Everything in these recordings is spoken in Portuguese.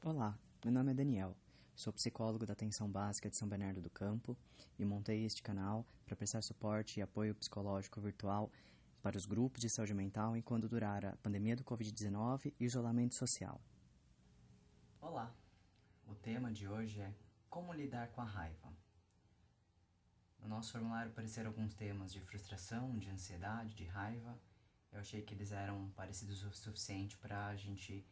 Olá, meu nome é Daniel, sou psicólogo da Atenção Básica de São Bernardo do Campo e montei este canal para prestar suporte e apoio psicológico virtual para os grupos de saúde mental enquanto durar a pandemia do Covid-19 e o isolamento social. Olá, o tema de hoje é como lidar com a raiva. No nosso formulário apareceram alguns temas de frustração, de ansiedade, de raiva. Eu achei que eles eram parecidos o suficiente para a gente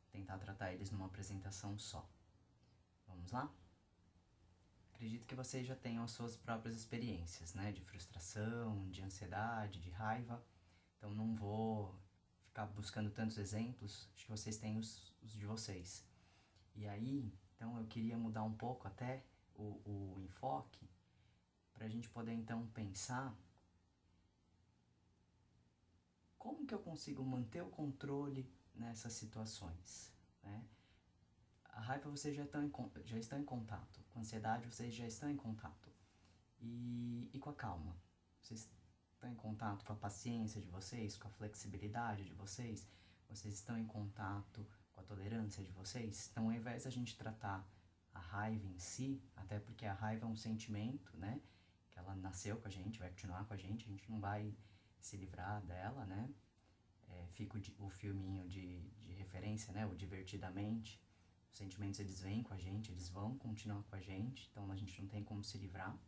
tentar tratar eles numa apresentação só. Vamos lá? Acredito que vocês já tenham as suas próprias experiências, né? De frustração, de ansiedade, de raiva. Então não vou ficar buscando tantos exemplos, acho que vocês têm os de vocês. E aí, então eu queria mudar um pouco até o enfoque para a gente poder então pensar como que eu consigo manter o controle nessas situações, né? A raiva vocês já estão em contato, com a ansiedade vocês já estão em contato, e com a calma. Vocês estão em contato com a paciência de vocês, com a flexibilidade de vocês, vocês estão em contato com a tolerância de vocês. Então, ao invés da gente tratar a raiva em si, até porque a raiva é um sentimento, né, que ela nasceu com a gente, vai continuar com a gente não vai se livrar dela, né. Fica o filminho de referência, né, o Divertidamente. Os sentimentos, eles vêm com a gente, eles vão continuar com a gente, então a gente não tem como se livrar.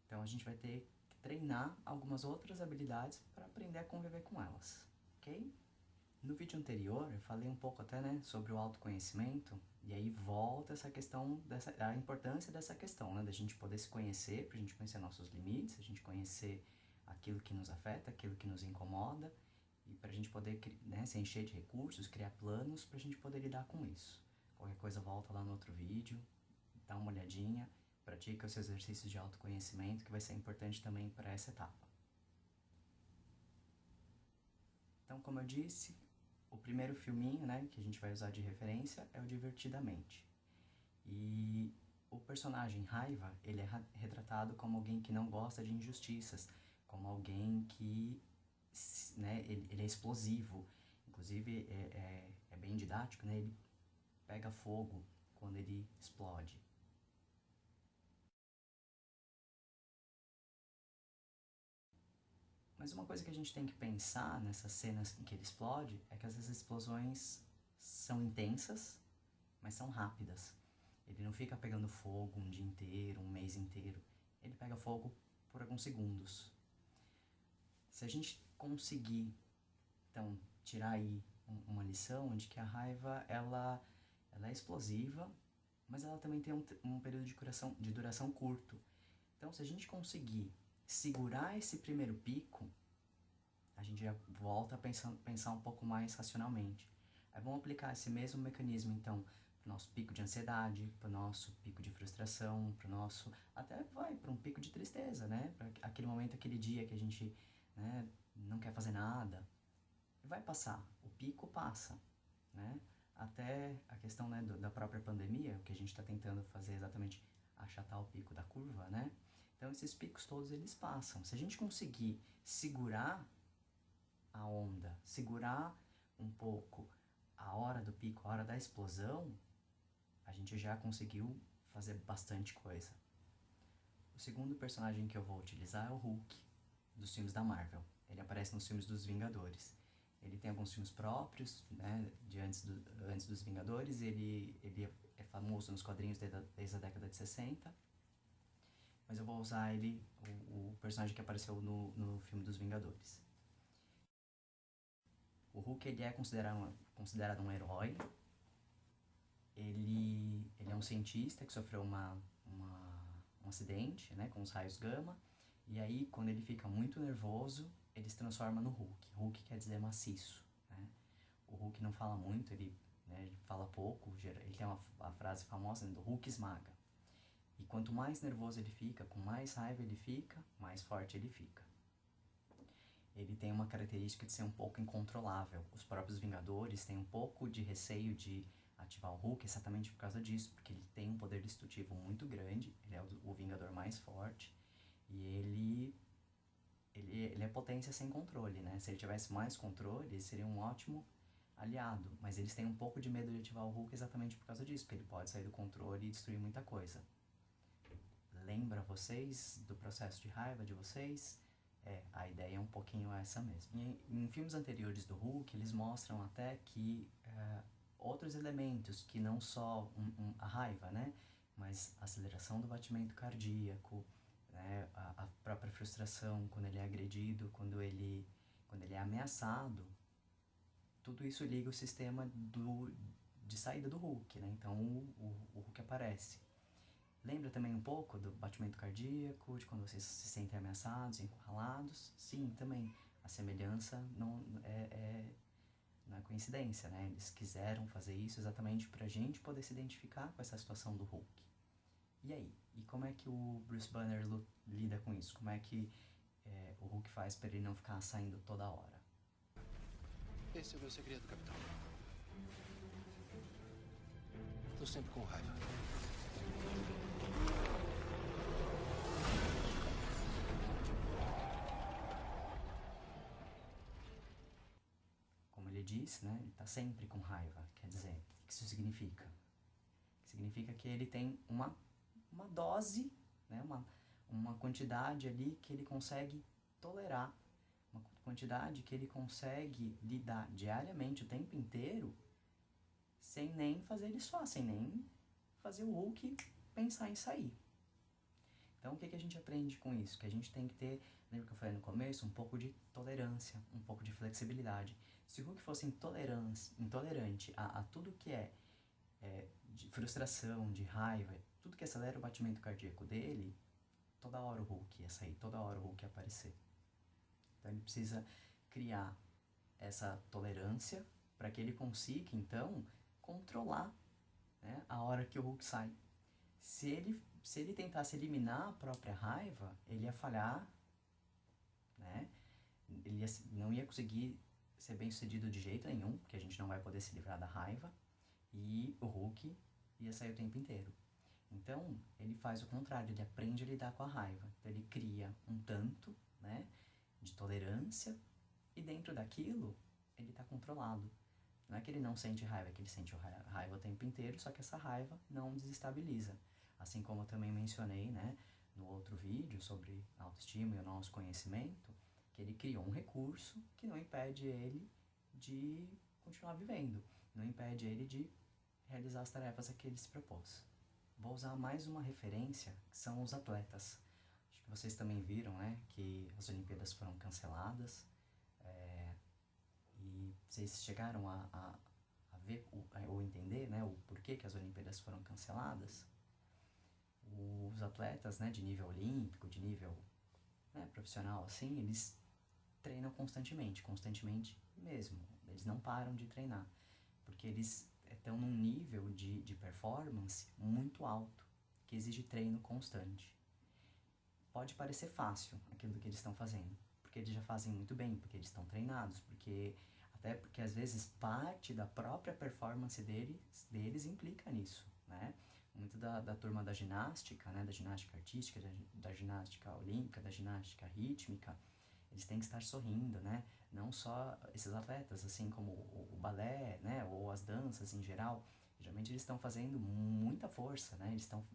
Então a gente vai ter que treinar algumas outras habilidades para aprender a conviver com elas, ok? No vídeo anterior eu falei um pouco até, né, sobre o autoconhecimento, e aí volta essa questão, a importância dessa questão, né, da gente poder se conhecer, pra gente conhecer nossos limites, a gente conhecer aquilo que nos afeta, aquilo que nos incomoda, e pra gente poder, né, se encher de recursos, criar planos pra gente poder lidar com isso. Qualquer coisa volta lá no outro vídeo, dá uma olhadinha, pratica os seus exercícios de autoconhecimento, que vai ser importante também para essa etapa. Então, como eu disse, o primeiro filminho, né, que a gente vai usar de referência é o Divertidamente. E o personagem Raiva, ele é retratado como alguém que não gosta de injustiças, como alguém que, né, ele é explosivo. Inclusive, é bem didático, né, ele pega fogo quando ele explode. Mas uma coisa que a gente tem que pensar nessas cenas em que ele explode é que essas explosões são intensas, mas são rápidas. Ele não fica pegando fogo um dia inteiro, um mês inteiro. Ele pega fogo por alguns segundos. Se a gente conseguir, então, tirar aí uma lição de que a raiva, ela é explosiva, mas ela também tem um período de duração curto. Então, se a gente conseguir segurar esse primeiro pico, a gente já volta a pensar um pouco mais racionalmente. Aí vamos aplicar esse mesmo mecanismo, então, para o nosso pico de ansiedade, para o nosso pico de frustração, para o nosso... até vai para um pico de tristeza, né? Para aquele momento, aquele dia que a gente, né, não quer fazer nada. Vai passar, o pico passa, né? Até a questão, né, da própria pandemia, o que a gente está tentando fazer é exatamente achatar o pico da curva, né? Então esses picos todos, eles passam. Se a gente conseguir segurar a onda, segurar um pouco a hora do pico, a hora da explosão, a gente já conseguiu fazer bastante coisa. O segundo personagem que eu vou utilizar é o Hulk, dos filmes da Marvel. Ele aparece nos filmes dos Vingadores. Ele tem alguns filmes próprios, né, antes dos Vingadores. Ele é famoso nos quadrinhos desde a década de 60. Mas eu vou usar ele, o personagem que apareceu no filme dos Vingadores. O Hulk, ele é considerado um herói. Ele é um cientista que sofreu um acidente, né, com os raios gama. E aí, quando ele fica muito nervoso, ele se transforma no Hulk. Hulk quer dizer maciço, né? O Hulk não fala muito, ele fala pouco. Ele tem a frase famosa, né, do Hulk esmaga. E quanto mais nervoso ele fica, com mais raiva ele fica, mais forte ele fica. Ele tem uma característica de ser um pouco incontrolável. Os próprios Vingadores têm um pouco de receio de ativar o Hulk exatamente por causa disso, porque ele tem um poder destrutivo muito grande, ele é o Vingador mais forte, e ele é potência sem controle, né? Se ele tivesse mais controle, ele seria um ótimo aliado, mas eles têm um pouco de medo de ativar o Hulk exatamente por causa disso, porque ele pode sair do controle e destruir muita coisa. Lembra vocês do processo de raiva de vocês? A ideia é um pouquinho essa mesmo. Em filmes anteriores do Hulk, eles mostram até que outros elementos, que não só a raiva, né? Mas a aceleração do batimento cardíaco, né? A própria frustração quando ele é agredido, quando ele é ameaçado, tudo isso liga o sistema de saída do Hulk, né? Então o Hulk aparece. Lembra também um pouco do batimento cardíaco, de quando vocês se sentem ameaçados, encurralados? Sim, também. A semelhança não é coincidência, né? Eles quiseram fazer isso exatamente pra gente poder se identificar com essa situação do Hulk. E aí? E como é que o Bruce Banner lida com isso? Como é que o Hulk faz pra ele não ficar saindo toda hora? Esse é o meu segredo, capitão. Tô sempre com raiva. Como ele diz, né? Ele tá sempre com raiva. Quer dizer, o que isso significa? Significa que ele tem uma dose, né? Uma quantidade ali que ele consegue tolerar. Uma quantidade que ele consegue lidar diariamente, o tempo inteiro, sem nem fazer ele suar, sem nem fazer o Hulk pensar em sair. Então, o que a gente aprende com isso? Que a gente tem que ter, lembra que eu falei no começo, um pouco de tolerância, um pouco de flexibilidade. Se o Hulk fosse intolerante a tudo que de frustração, de raiva, tudo que acelera o batimento cardíaco dele, toda hora o Hulk ia sair, toda hora o Hulk ia aparecer. Então, ele precisa criar essa tolerância para que ele consiga, então, controlar, né, a hora que o Hulk sai. Se ele tentasse eliminar a própria raiva, ele ia falhar, né? Ele não ia conseguir ser bem sucedido de jeito nenhum, porque a gente não vai poder se livrar da raiva, e o Hulk ia sair o tempo inteiro. Então, ele faz o contrário, ele aprende a lidar com a raiva. Então, ele cria um tanto, né, de tolerância, e dentro daquilo, ele está controlado. Não é que ele não sente raiva, é que ele sente raiva o tempo inteiro, só que essa raiva não desestabiliza. Assim como eu também mencionei, né, no outro vídeo sobre autoestima e o nosso conhecimento, que ele criou um recurso que não impede ele de continuar vivendo, não impede ele de realizar as tarefas a que ele se propôs. Vou usar mais uma referência, que são os atletas. Acho que vocês também viram, né, que as Olimpíadas foram canceladas, e vocês chegaram a ver ou entender, né, o porquê que as Olimpíadas foram canceladas. Os atletas, né, de nível olímpico, de nível, né, profissional, assim, eles treinam constantemente mesmo. Eles não param de treinar, porque eles estão num nível de performance muito alto, que exige treino constante. Pode parecer fácil aquilo que eles estão fazendo, porque eles já fazem muito bem, porque eles estão treinados, até porque às vezes parte da própria performance deles implica nisso, né? Muito da turma da ginástica, né, da ginástica artística, da ginástica olímpica, da ginástica rítmica, eles têm que estar sorrindo, né? Não só esses atletas, assim como o balé, né, ou as danças em geral, geralmente eles estão fazendo muita força, né? Eles estão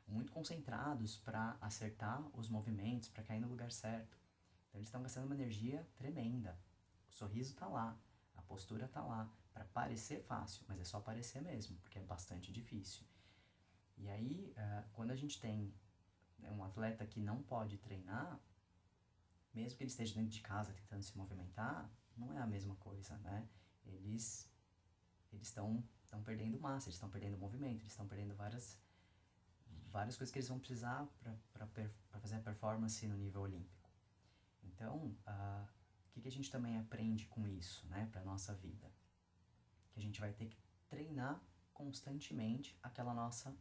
muito concentrados para acertar os movimentos, para cair no lugar certo. Então eles estão gastando uma energia tremenda. O sorriso tá lá, a postura tá lá, para parecer fácil, mas é só parecer mesmo, porque é bastante difícil. E aí, quando a gente tem um atleta que não pode treinar, mesmo que ele esteja dentro de casa tentando se movimentar, não é a mesma coisa, né? Eles estão perdendo massa, eles estão perdendo movimento, eles estão perdendo várias coisas que eles vão precisar para fazer a performance no nível olímpico. Então, o que a gente também aprende com isso, né, para nossa vida? Que a gente vai ter que treinar constantemente aquela nossa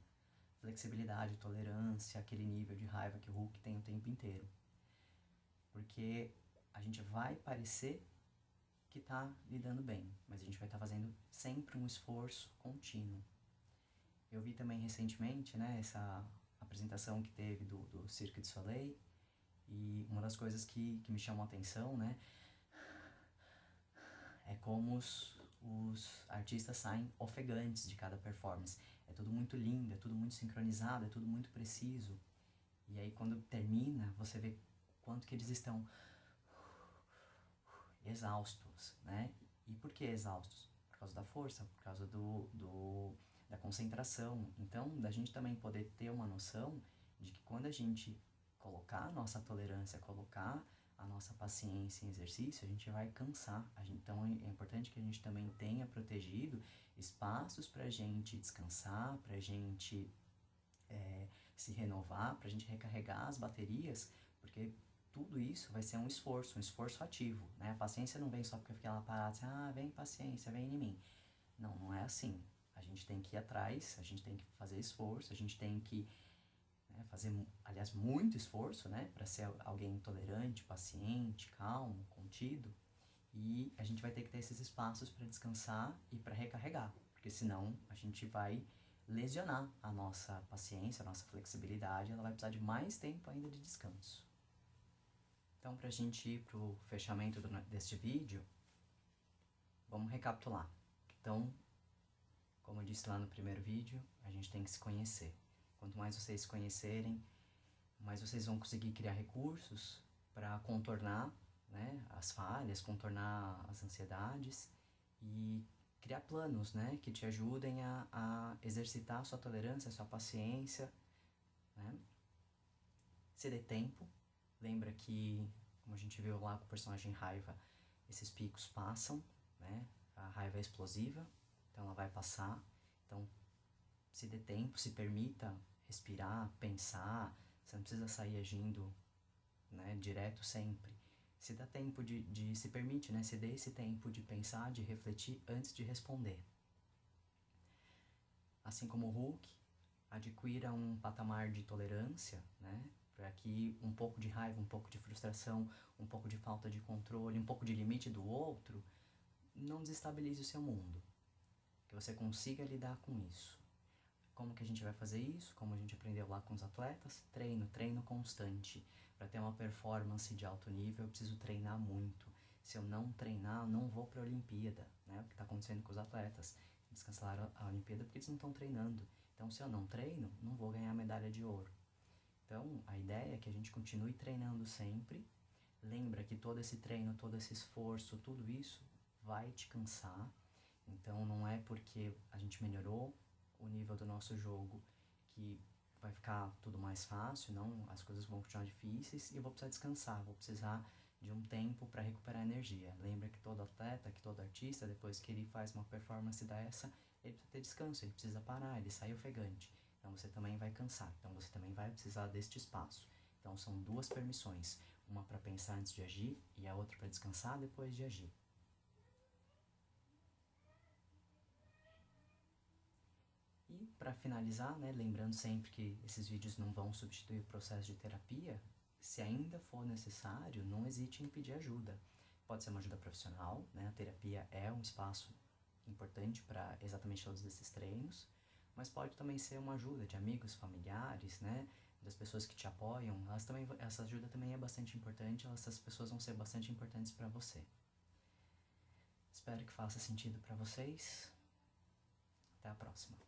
flexibilidade, tolerância, aquele nível de raiva que o Hulk tem o tempo inteiro. Porque a gente vai parecer que tá lidando bem, mas a gente vai estar fazendo sempre um esforço contínuo. Eu vi também recentemente, né, essa apresentação que teve do Cirque du Soleil, e uma das coisas que me chamou a atenção, né, é como os artistas saem ofegantes de cada performance. É tudo muito lindo, é tudo muito sincronizado, é tudo muito preciso. E aí quando termina, você vê quanto que eles estão exaustos, né? E por que exaustos? Por causa da força, por causa da concentração. Então, da gente também poder ter uma noção de que quando a gente colocar a nossa tolerância, colocar a nossa paciência em exercício, a gente vai cansar. Então, é importante que a gente também tenha protegido espaços para a gente descansar, para a gente se renovar, para a gente recarregar as baterias, porque tudo isso vai ser um esforço ativo, né? A paciência não vem só porque eu fiquei lá parado, assim, vem paciência, vem em mim. Não, não é assim. A gente tem que ir atrás, a gente tem que fazer esforço, a gente tem que fazer, aliás, muito esforço, né? Para ser alguém tolerante, paciente, calmo, contido. E a gente vai ter que ter esses espaços para descansar e para recarregar, porque senão a gente vai lesionar a nossa paciência, a nossa flexibilidade, ela vai precisar de mais tempo ainda de descanso. Então, para a gente ir para o fechamento deste vídeo, vamos recapitular. Então, como eu disse lá no primeiro vídeo, a gente tem que se conhecer. Quanto mais vocês se conhecerem, mais vocês vão conseguir criar recursos para contornar, né, as falhas, contornar as ansiedades e criar planos, né, que te ajudem a exercitar a sua tolerância, a sua paciência, né? Se dê tempo. Lembra que, como a gente viu lá com o personagem Raiva, esses picos passam, né? A raiva é explosiva, então ela vai passar. Então, se dê tempo, se permita respirar, pensar. Você não precisa sair agindo, né, direto sempre. Se dá tempo se permite, né? Se dê esse tempo de pensar, de refletir antes de responder. Assim como o Hulk, adquira um patamar de tolerância, né? Para que um pouco de raiva, um pouco de frustração, um pouco de falta de controle, um pouco de limite do outro não desestabilize o seu mundo. Que você consiga lidar com isso. Como que a gente vai fazer isso? Como a gente aprendeu lá com os atletas? Treino constante. Para ter uma performance de alto nível, eu preciso treinar muito. Se eu não treinar, eu não vou para a Olimpíada, né? O que está acontecendo com os atletas? Eles cancelaram a Olimpíada porque eles não estão treinando. Então, se eu não treino, não vou ganhar a medalha de ouro. Então, a ideia é que a gente continue treinando sempre. Lembra que todo esse treino, todo esse esforço, tudo isso vai te cansar. Então, não é porque a gente melhorou o nível do nosso jogo que vai ficar tudo mais fácil, não, as coisas vão continuar difíceis e eu vou precisar descansar, vou precisar de um tempo para recuperar energia. Lembra que todo atleta, que todo artista, depois que ele faz uma performance dessa, ele precisa ter descanso, ele precisa parar, ele sai ofegante. Então você também vai cansar, então você também vai precisar deste espaço. Então são duas permissões, uma para pensar antes de agir e a outra para descansar depois de agir. E para finalizar, né, lembrando sempre que esses vídeos não vão substituir o processo de terapia, se ainda for necessário, não hesite em pedir ajuda. Pode ser uma ajuda profissional, né, a terapia é um espaço importante para exatamente todos esses treinos, mas pode também ser uma ajuda de amigos, familiares, né, das pessoas que te apoiam. Essa ajuda também é bastante importante, essas pessoas vão ser bastante importantes para você. Espero que faça sentido para vocês. Até a próxima.